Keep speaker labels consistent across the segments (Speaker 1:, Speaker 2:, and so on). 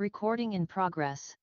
Speaker 1: Recording in progress.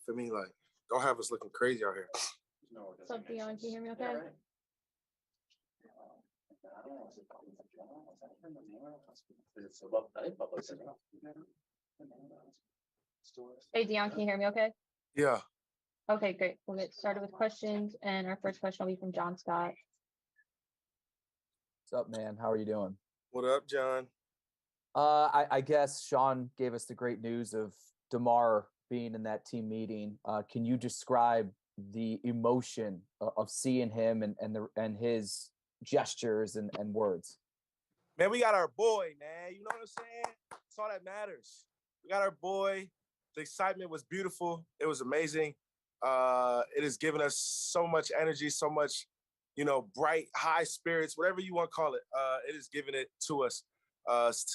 Speaker 1: For me, like, don't have us looking crazy out here.
Speaker 2: What's up, Dion? Can you hear me okay? Hey, Dion, can you hear me okay?
Speaker 1: Yeah.
Speaker 2: Okay, great. We'll get started with questions, and our first question will be from John Scott.
Speaker 3: What's up, man? How are you doing?
Speaker 1: What up, John?
Speaker 3: I guess Sean gave us the great news of DeMar being in that team meeting. Can you describe the emotion of seeing him and his gestures and words?
Speaker 1: Man, we got our boy, man. You know what I'm saying? That's all that matters. We got our boy. The excitement was beautiful. It was amazing. It has given us so much energy, so much, bright, high spirits, whatever you want to call it. It has given it to us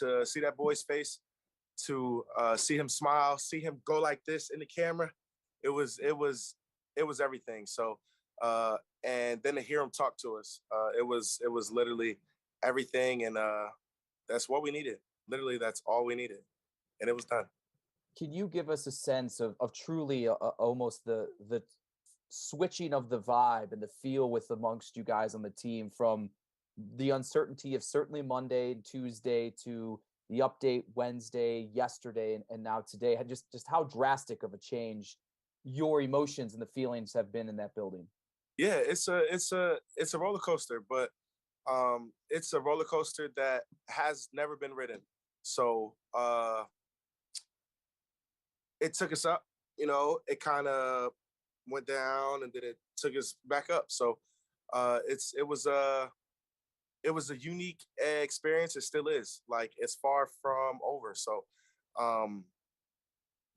Speaker 1: to see that boy's face, to see him smile, see him go like this in the camera. It was everything. So, and then to hear him talk to us, it was literally everything. And that's what we needed. Literally, that's all we needed. And it was done.
Speaker 3: Can you give us a sense of truly almost the switching of the vibe and the feel with amongst you guys on the team, from the uncertainty of certainly Monday and Tuesday to the update Wednesday, yesterday, and now today? Just how drastic of a change your emotions and the feelings have been in that building?
Speaker 1: Yeah, it's a roller coaster, but it's a roller coaster that has never been ridden. So it took us up, it kind of went down and then it took us back up. So it was a unique experience. It still is. Like, it's far from over. So,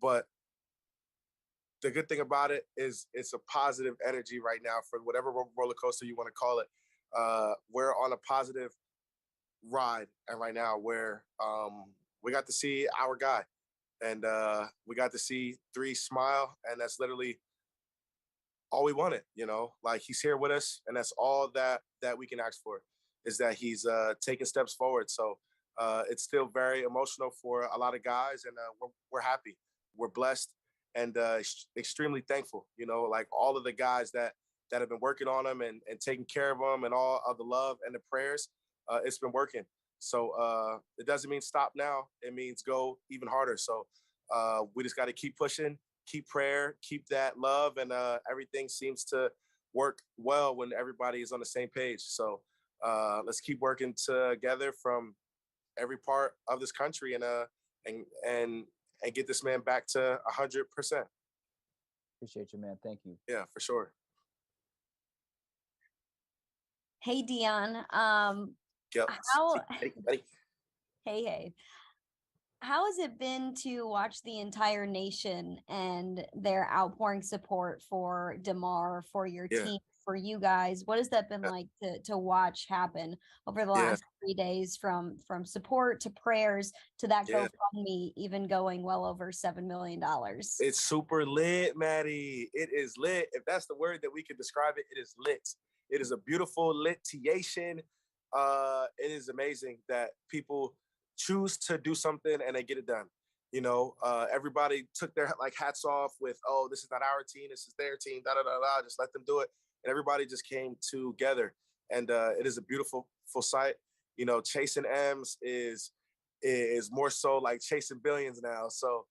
Speaker 1: but the good thing about it is it's a positive energy right now for whatever roller coaster you want to call it. We're on a positive ride, and right now where we got to see our guy, and we got to see 3 smile, and that's literally all we wanted. Like, he's here with us, and that's all that we can ask for, is that he's taking steps forward. So it's still very emotional for a lot of guys, and we're happy, we're blessed, and extremely thankful. Like, all of the guys that have been working on him and taking care of him, and all of the love and the prayers, it's been working. So it doesn't mean stop now. It means go even harder. So we just got to keep pushing, keep prayer, keep that love, and everything seems to work well when everybody is on the same page. So let's keep working together from every part of this country, and get this man back to 100%.
Speaker 3: Appreciate you, man. Thank you.
Speaker 1: Yeah, for sure.
Speaker 4: Hey, Dion.
Speaker 1: Yep.
Speaker 4: Hey. How has it been to watch the entire nation and their outpouring support for DeMar, for your team, for you guys? What has that been like to watch happen over the last 3 days, from support to prayers to that GoFundMe, even going well over $7 million?
Speaker 1: It's super lit, Maddie. It is lit. If that's the word that we could describe it, it is lit. It is a beautiful litiation. It is amazing that people choose to do something and they get it done. Everybody took their hats off with, oh, this is not our team, this is their team, just let them do it. And everybody just came together, and it is a beautiful sight. Chasing M's is more so like chasing billions now. So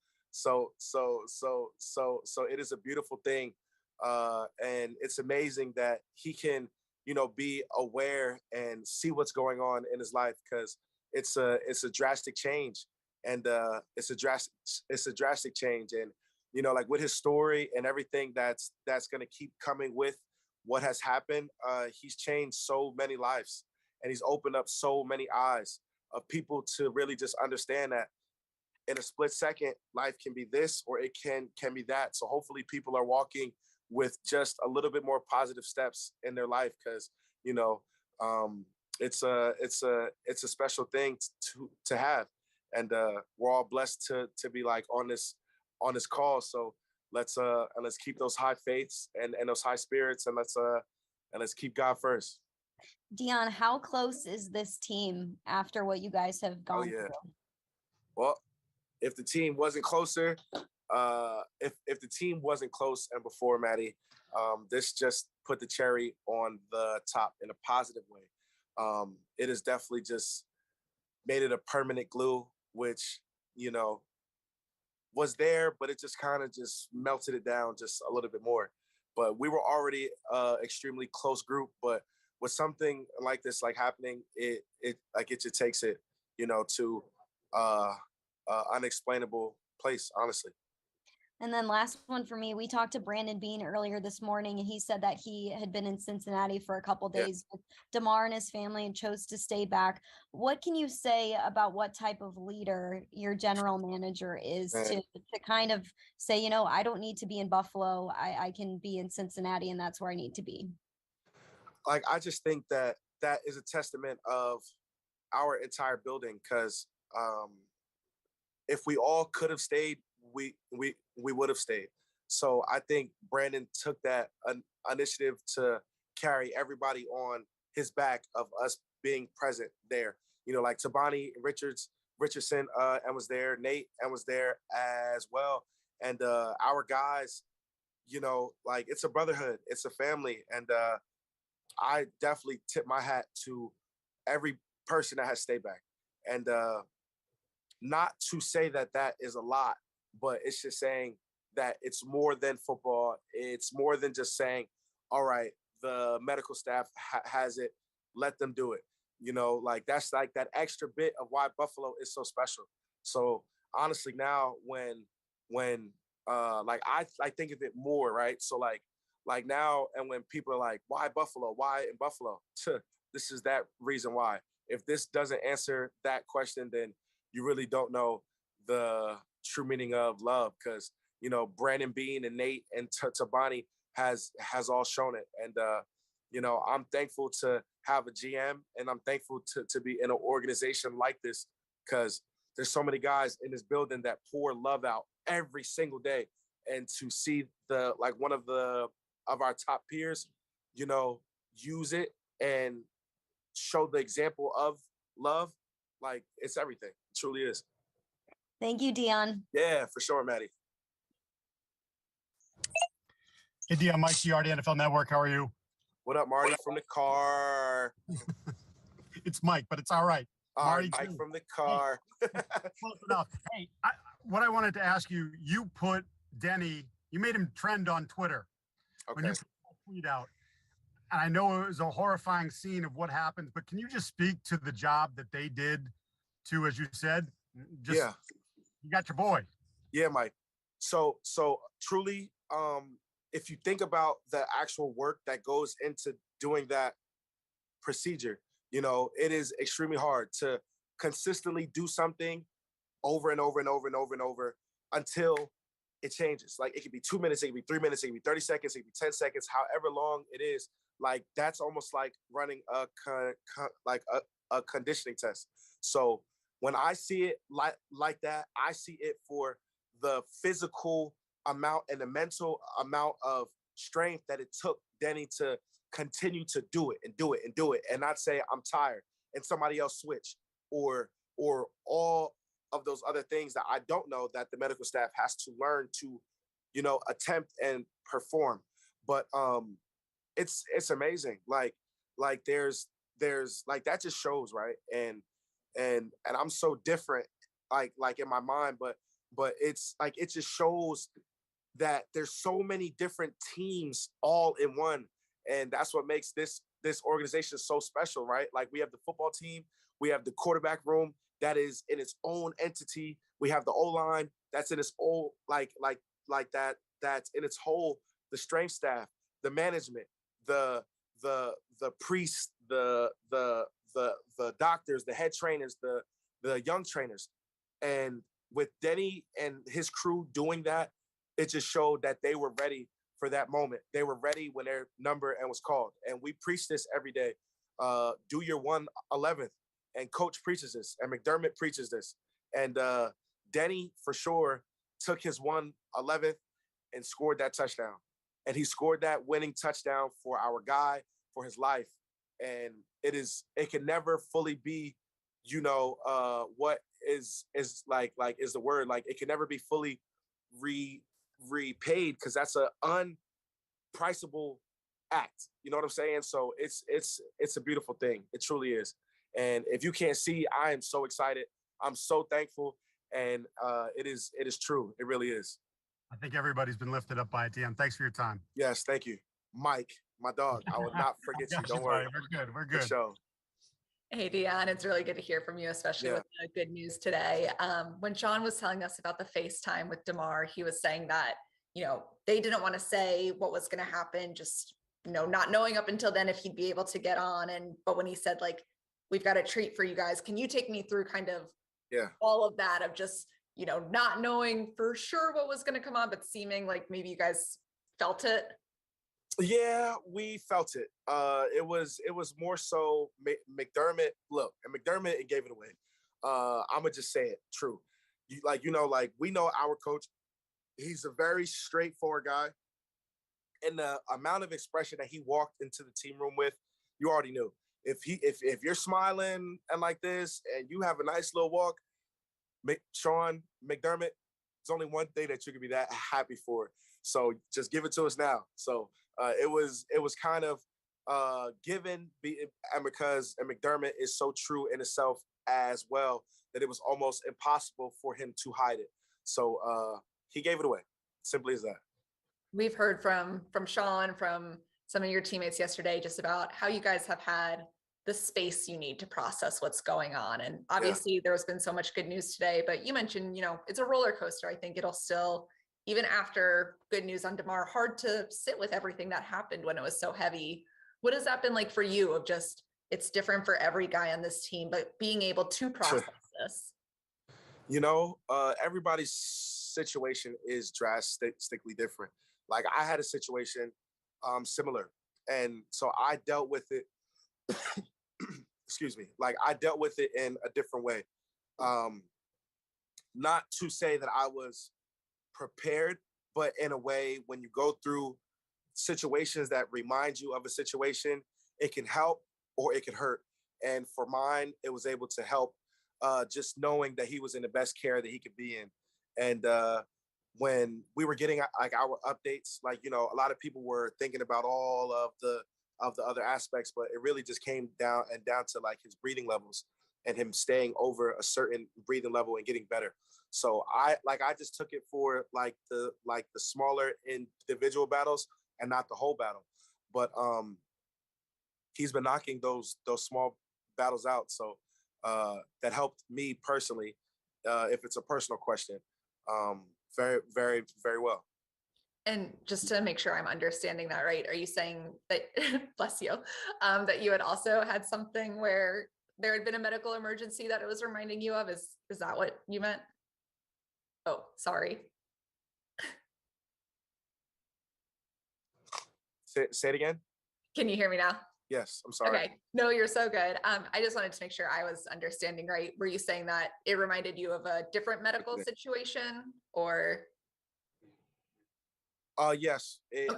Speaker 1: it is a beautiful thing. And it's amazing that he can, be aware and see what's going on in his life, because it's a drastic change, and it's a drastic change. And like, with his story and everything that's going to keep coming with what has happened, he's changed so many lives, and he's opened up so many eyes of people to really just understand that in a split second, life can be this or it can be that. So hopefully people are walking with just a little bit more positive steps in their life, because it's a special thing to have, and we're all blessed to be like on this call. So let's keep those high faiths and those high spirits, and let's keep God first.
Speaker 4: Dion, how close is this team after what you guys have gone through?
Speaker 1: Well, if the team wasn't closer, if the team wasn't close and before, Maddie, this just put the cherry on the top in a positive way. It has definitely just made it a permanent glue, which, you know, was there, but it just kind of just melted it down just a little bit more. But we were already extremely close group, but with something like this like happening, it just takes it, you know, to unexplainable place, honestly.
Speaker 4: And then last one for me, we talked to Brandon Bean earlier this morning, and he said that he had been in Cincinnati for a couple days with DeMar and his family and chose to stay back. What can you say about what type of leader your general manager is to kind of say, you know, I don't need to be in Buffalo. I can be in Cincinnati, and that's where I need to be.
Speaker 1: Like, I just think that that is a testament of our entire building, because if we all could have stayed, we would have stayed. So I think Brandon took that initiative to carry everybody on his back of us being present there. You know, like Tabani Richardson and was there, Nate and was there as well. And our guys, you know, like, it's a brotherhood, it's a family. And I definitely tip my hat to every person that has stayed back. And not to say that that is a lot, but it's just saying that it's more than football. It's more than just saying, all right, the medical staff has it, let them do it. You know, like, that's like that extra bit of why Buffalo is so special. So honestly, now when like, I think of it more, right? So like now, and when people are like, why Buffalo? Why in Buffalo? This is that reason why. If this doesn't answer that question, then you really don't know the true meaning of love, because, you know, Brandon Bean and Nate and Tabani has all shown it. And you know, I'm thankful to have a GM, and I'm thankful to be in an organization like this, because there's so many guys in this building that pour love out every single day. And to see the, like, one of our top peers, you know, use it and show the example of love, like, it's everything. It truly is.
Speaker 4: Thank you, Dion.
Speaker 1: Yeah, for sure, Maddie.
Speaker 5: Hey, Dion, Mike, GRD NFL Network. How are you?
Speaker 1: What up, Marty from the car?
Speaker 5: It's Mike, but it's all right.
Speaker 1: Marty, Mike from the car.
Speaker 5: Close enough. Hey, what I wanted to ask you, you put Denny, you made him trend on Twitter when you put that tweet out. And I know it was a horrifying scene of what happened, but can you just speak to the job that they did to, as you said, just, you got your boy.
Speaker 1: Yeah, Mike. So truly, if you think about the actual work that goes into doing that procedure, you know, it is extremely hard to consistently do something over and over and over and over and over until it changes. Like, it could be 2 minutes, it could be 3 minutes, it could be 30 seconds, it could be 10 seconds, however long it is. Like, that's almost like running a conditioning test. So when I see it like that, I see it for the physical amount and the mental amount of strength that it took Denny to continue to do it and do it and do it, and not say, I'm tired, and somebody else switch, or all of those other things that I don't know that the medical staff has to learn to, you know, attempt and perform. But it's amazing. Like there's like, that just shows, right? And I'm so different, like in my mind, but it's like, it just shows that there's so many different teams all in one. And that's what makes this organization so special, right? Like, we have the football team, we have the quarterback room that is in its own entity. We have the O-line that's in its own, like that's in its whole, the strength staff, the management, the priests, the doctors, the head trainers, the young trainers. And with Denny and his crew doing that, it just showed that they were ready for that moment. They were ready when their number and was called. And we preach this every day. Do your 111th. And Coach preaches this, and McDermott preaches this. And Denny, for sure, took his 111th and scored that touchdown. And he scored that winning touchdown for our guy, for his life. And it can never fully be, you know, what is the word, like, it can never be fully repaid, because that's an unpriceable act. You know what I'm saying? So it's a beautiful thing. It truly is. And if you can't see, I am so excited. I'm so thankful. And it is true. It really is.
Speaker 5: I think everybody's been lifted up by it, DM. Thanks for your time.
Speaker 1: Yes, thank you. Mike, my dog. I will not forget you. Don't worry.
Speaker 5: We're good. We're good.
Speaker 1: Good show.
Speaker 6: Hey, Dion, it's really good to hear from you, especially with the good news today. When Sean was telling us about the FaceTime with DeMar, he was saying that, they didn't want to say what was going to happen, just, not knowing up until then if he'd be able to get on. But when he said, like, we've got a treat for you guys, can you take me through kind of all of that of just, not knowing for sure what was going to come on, but seeming like maybe you guys felt it?
Speaker 1: Yeah, we felt it. It was more so McDermott. Look, and McDermott, it gave it away. I'm gonna just say it. True. We know our coach. He's a very straightforward guy, and the amount of expression that he walked into the team room with, you already knew. If you're smiling and like this, and you have a nice little walk, Sean McDermott, there's only one thing that you can be that happy for. So just give it to us now. So it was kind of given, and McDermott is so true in itself as well that it was almost impossible for him to hide it. So he gave it away. Simply as that.
Speaker 6: We've heard from Sean, from some of your teammates yesterday, just about how you guys have had the space you need to process what's going on. And obviously there's been so much good news today, but you mentioned, it's a roller coaster. I think it'll still, even after good news on DeMar, hard to sit with everything that happened when it was so heavy. What has that been like for you of just, it's different for every guy on this team, but being able to process this?
Speaker 1: Everybody's situation is drastically different. Like I had a situation similar. And so I dealt with it, excuse me, like I dealt with it in a different way. Not to say that I was prepared, but in a way, when you go through situations that remind you of a situation, it can help or it can hurt. And for mine, it was able to help just knowing that he was in the best care that he could be in. And when we were getting like our updates, like, a lot of people were thinking about all of the other aspects, but it really just came down to like his breathing levels and him staying over a certain breathing level and getting better. So I just took it for like the smaller individual battles and not the whole battle. But he's been knocking those small battles out. So that helped me personally, if it's a personal question, very, very, very well.
Speaker 6: And just to make sure I'm understanding that right, are you saying that, bless you, that you had also had something where there had been a medical emergency that it was reminding you of? Is that what you meant? Oh, sorry.
Speaker 1: Say it again.
Speaker 6: Can you hear me now?
Speaker 1: Yes, I'm sorry.
Speaker 6: Okay. No, you're so good. I just wanted to make sure I was understanding right. Were you saying that it reminded you of a different medical situation, or?
Speaker 1: Yes. It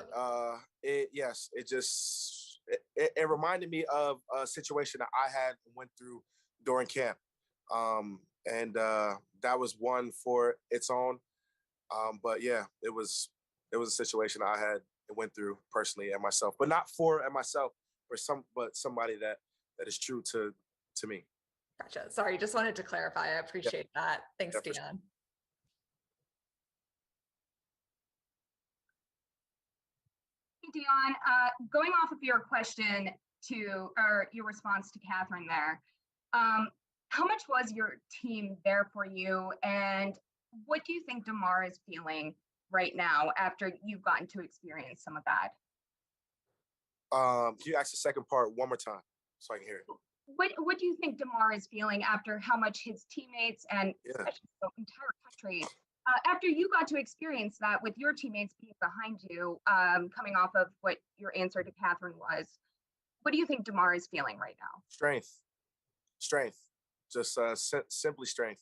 Speaker 1: reminded me of a situation that I had went through during camp. And that was one for its own. But yeah, it was a situation I had went through personally and myself, but not for myself, but somebody that is true to me.
Speaker 6: Gotcha. Sorry, just wanted to clarify. I appreciate that. Thanks,
Speaker 1: Yeah,
Speaker 6: Dion.
Speaker 7: Dion, going off of your question or your response to Catherine there, how much was your team there for you? And what do you think DeMar is feeling right now after you've gotten to experience some of that?
Speaker 1: Can you ask the second part one more time so I can hear it?
Speaker 7: What do you think DeMar is feeling after how much his teammates and especially the entire country, after you got to experience that with your teammates being behind you, coming off of what your answer to Catherine was, what do you think DeMar is feeling right now?
Speaker 1: Strength, just simply strength.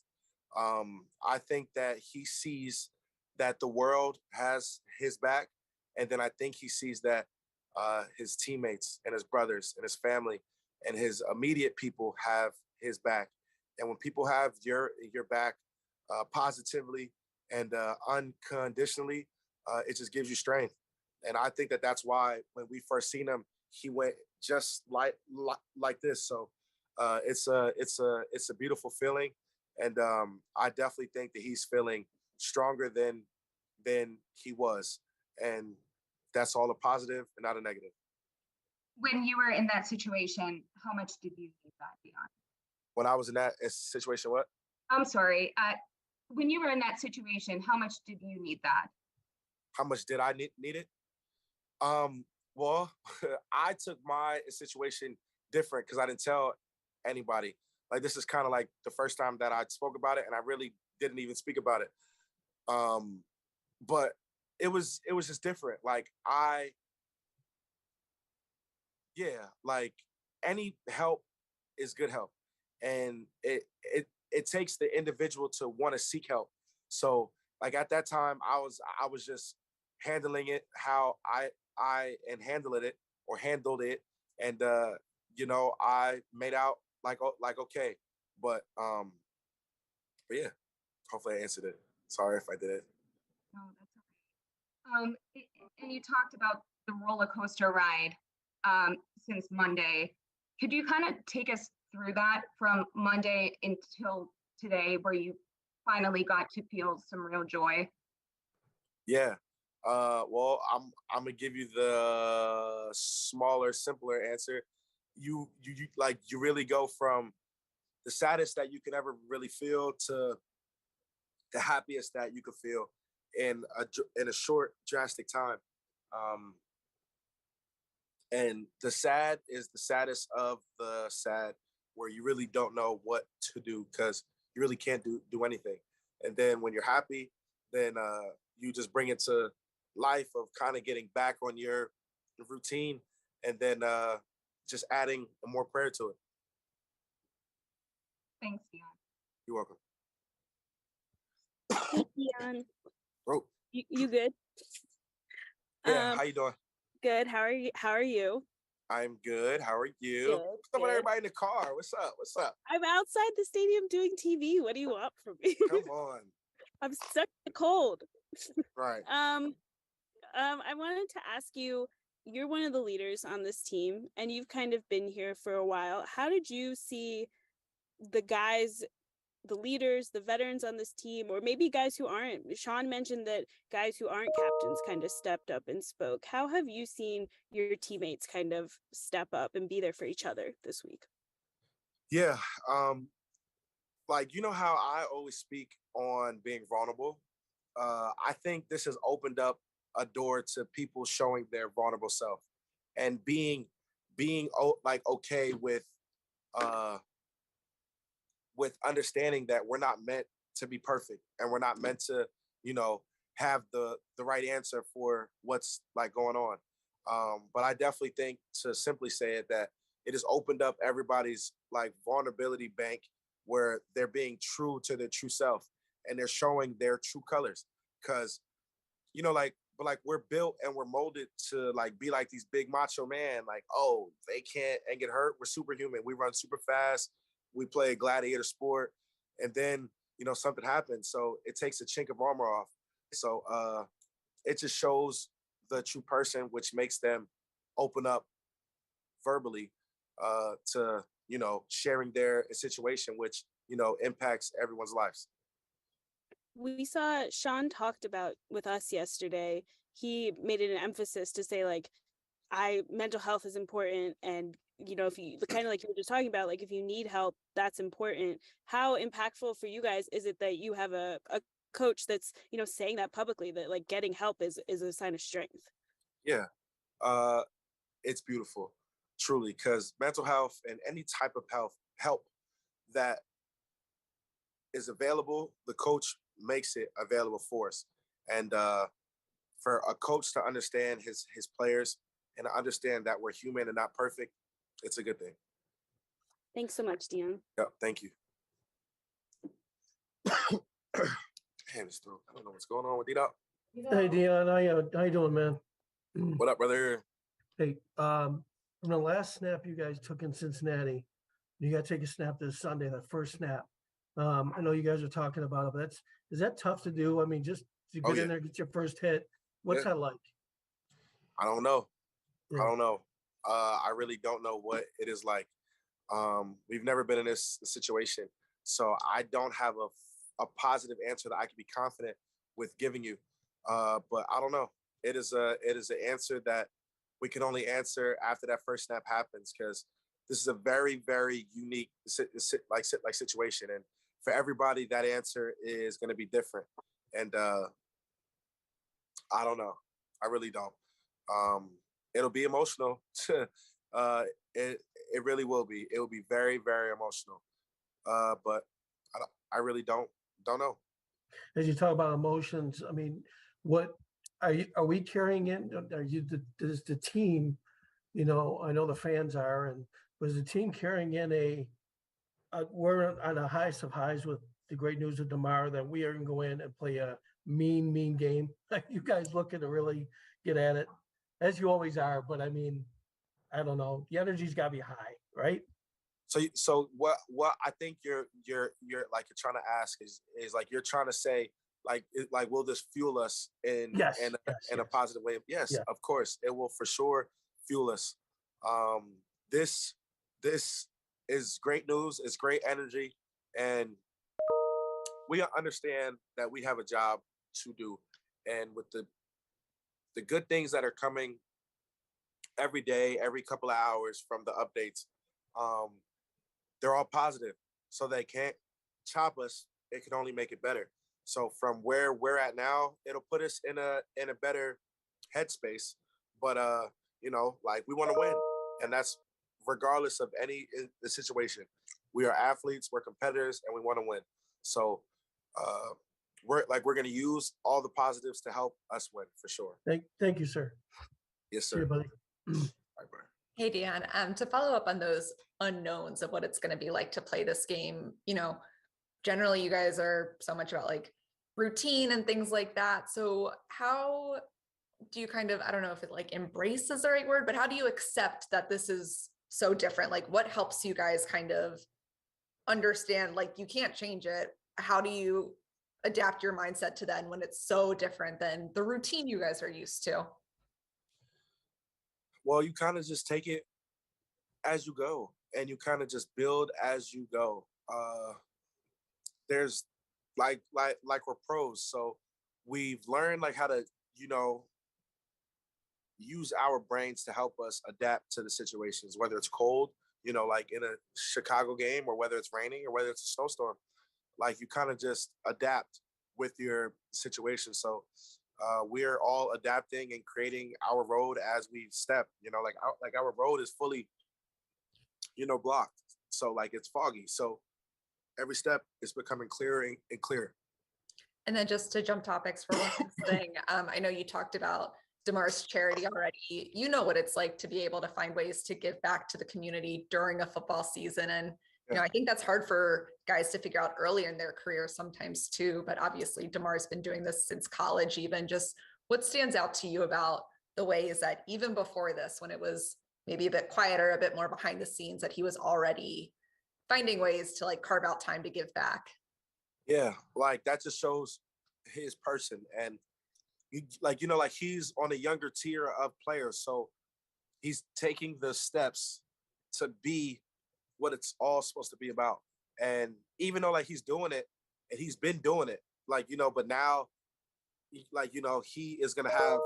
Speaker 1: I think that he sees that the world has his back, and then I think he sees that his teammates and his brothers and his family and his immediate people have his back. And when people have your back positively, and unconditionally, it just gives you strength. And I think that that's why when we first seen him, he went just like this. So it's a beautiful feeling, and I definitely think that he's feeling stronger than he was, and that's all a positive and not a negative.
Speaker 7: When you were in that situation, how much did you need that, Dion?
Speaker 1: When I was in that situation, what?
Speaker 7: I'm sorry. When you were in that situation, how much did you need that?
Speaker 1: How much did I need it? Well, I took my situation different because I didn't tell anybody. Like, this is kind of like the first time that I spoke about it, and I really didn't even speak about it. But it was just different. Like, like, any help is good help, and it takes the individual to want to seek help. So, like, at that time, I was just handling it how I handled it, and I made out like okay, but yeah, hopefully I answered it. Sorry if I did.
Speaker 7: No, that's okay. And you talked about the roller coaster ride since Monday. Could you kind of take us through that from Monday until today, where you finally got to feel some real joy?
Speaker 1: Yeah. Well, I'm gonna give you the smaller, simpler answer. You really go from the saddest that you can ever really feel to the happiest that you could feel in a short, drastic time. And the sad is the saddest of the sad, where you really don't know what to do because you really can't do anything. And then when you're happy, then you just bring it to life of kind of getting back on your routine, and then just adding more prayer to it.
Speaker 7: Thanks, Dion.
Speaker 1: You're welcome.
Speaker 8: Hey, Dion.
Speaker 1: Bro.
Speaker 8: You good?
Speaker 1: Yeah, how you doing?
Speaker 8: Good. How are you?
Speaker 1: I'm good. How are you?
Speaker 8: Good,
Speaker 1: What's up with everybody in the car? What's up? What's up?
Speaker 8: I'm outside the stadium doing TV. What do you want from me?
Speaker 1: Come on.
Speaker 8: I'm stuck in the cold.
Speaker 1: Right.
Speaker 8: I wanted to ask you, you're one of the leaders on this team, and you've kind of been here for a while. How did you see the guys, the leaders, the veterans on this team, or maybe guys who aren't? Sean mentioned that guys who aren't captains kind of stepped up and spoke. How have you seen your teammates kind of step up and be there for each other this week?
Speaker 1: Yeah. Like, you know how I always speak on being vulnerable? I think this has opened up a door to people showing their vulnerable self and being like okay with understanding that we're not meant to be perfect, and we're not meant to, have the right answer for what's like going on. But I definitely think, to simply say it, that it has opened up everybody's like vulnerability bank, where they're being true to their true self and they're showing their true colors. Cause but we're built and we're molded to like be like these big macho man, like, oh, they can't and get hurt. We're superhuman. We run super fast. We play a gladiator sport, and then something happens. So it takes a chink of armor off. So it just shows the true person, which makes them open up verbally to sharing their situation, which impacts everyone's lives.
Speaker 8: We saw Sean talked about with us yesterday. He made it an emphasis to say, like, mental health is important, and if you kind of like you were just talking about, like, if you need help, that's important. How impactful for you guys is it that you have a coach that's saying that publicly, that like getting help is a sign of strength?
Speaker 1: Yeah, it's beautiful, truly, because mental health and any type of help that is available, the coach makes it available for us. And for a coach to understand his players and to understand that we're human and not perfect, it's a good thing.
Speaker 8: Thanks so much, Dion.
Speaker 1: Yeah, thank you. Damn, this throat. I don't know what's going on with D-Dog.
Speaker 9: Hey, Dion, how you doing, man?
Speaker 1: What up, brother?
Speaker 9: Hey, from the last snap you guys took in Cincinnati, you got to take a snap this Sunday, that first snap. I know you guys are talking about it, but is that tough to do? I mean, just to get in there, get your first hit. What's that like?
Speaker 1: I don't know.
Speaker 9: Yeah.
Speaker 1: I don't know. I really don't know what it is like. We've never been in this situation, so I don't have a positive answer that I can be confident with giving you. But I don't know. It is an answer that we can only answer after that first snap happens, because this is a very, very unique situation, and for everybody, that answer is going to be different. And I don't know. I really don't. It'll be emotional. It really will be. It will be very, very emotional. But I really don't know.
Speaker 9: As you talk about emotions, I mean, what are we carrying in? Are you does the team? You know, I know the fans are, and was the team carrying in we're on the highest of highs with the great news of tomorrow that we are going to go in and play a mean game. You guys looking to really get at it, as you always are. But I mean, I don't know. The energy's got to be high, right?
Speaker 1: So what I think you're trying to ask is like, you're trying to say like will this fuel us in a positive way? Yes, of course it will, for sure fuel us. This is great news. It's great energy, and we understand that we have a job to do, and with the good things that are coming every day, every couple of hours from the updates, they're all positive. So they can't chop us. It can only make it better. So from where we're at now, it'll put us in a better headspace. But you know, like, we want to win, and that's regardless of the situation. We are athletes, we're competitors, and we want to win. So we're going to use all the positives to help us win, for sure.
Speaker 9: Thank you, sir.
Speaker 1: Yes, sir.
Speaker 9: See you, buddy.
Speaker 1: Bye, bye.
Speaker 6: Hey, Deon, to follow up on those unknowns of what it's going to be like to play this game, you know, generally you guys are so much about like routine and things like that. So how do you kind of, I don't know if it like embrace is the right word, but how do you accept that this is so different? Like, what helps you guys kind of understand, like, you can't change it? How do you adapt your mindset to then when it's so different than the routine you guys are used to?
Speaker 1: Well, you kind of just take it as you go, and you kind of just build as you go. There's like we're pros, so we've learned like how to, you know, use our brains to help us adapt to the situations, whether it's cold, you know, like in a Chicago game, or whether it's raining, or whether it's a snowstorm. Like, you kind of just adapt with your situation. So we're all adapting and creating our road as we step, you know, like our road is fully, you know, blocked. So like, it's foggy. So every step is becoming clearer and clearer.
Speaker 6: And then just to jump topics for one last thing, I know you talked about DeMar's charity already. You know what it's like to be able to find ways to give back to the community during a football season. And, you know, I think that's hard for guys to figure out early in their career sometimes too, but obviously DeMar's been doing this since college. Even just what stands out to you about the ways that even before this, when it was maybe a bit quieter, a bit more behind the scenes, that he was already finding ways to like carve out time to give back?
Speaker 1: Yeah, like, that just shows his person. And he's on a younger tier of players, so he's taking the steps to be what it's all supposed to be about. And even though like he's doing it, and he's been doing it, like, you know, but now, like, you know, he is gonna have,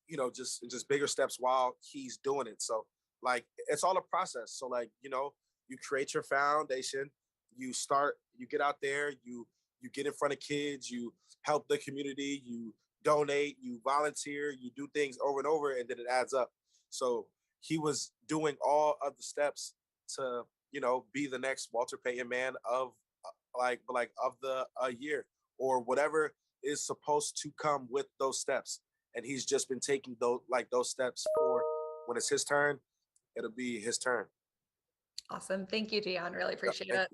Speaker 1: you know, just bigger steps while he's doing it. So like, it's all a process. So like, you know, you create your foundation, you get out there, you get in front of kids, you help the community, you donate, you volunteer, you do things over and over, and then it adds up. So he was doing all of the steps to, you know, be the next Walter Payton man of of the year, or whatever is supposed to come with those steps. And he's just been taking those steps for when it's his turn, it'll be his turn.
Speaker 6: Awesome. Thank you, Deon. Really appreciate it.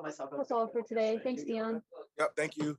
Speaker 2: That's all for today. Thanks, Deon.
Speaker 1: Yep. Thank you.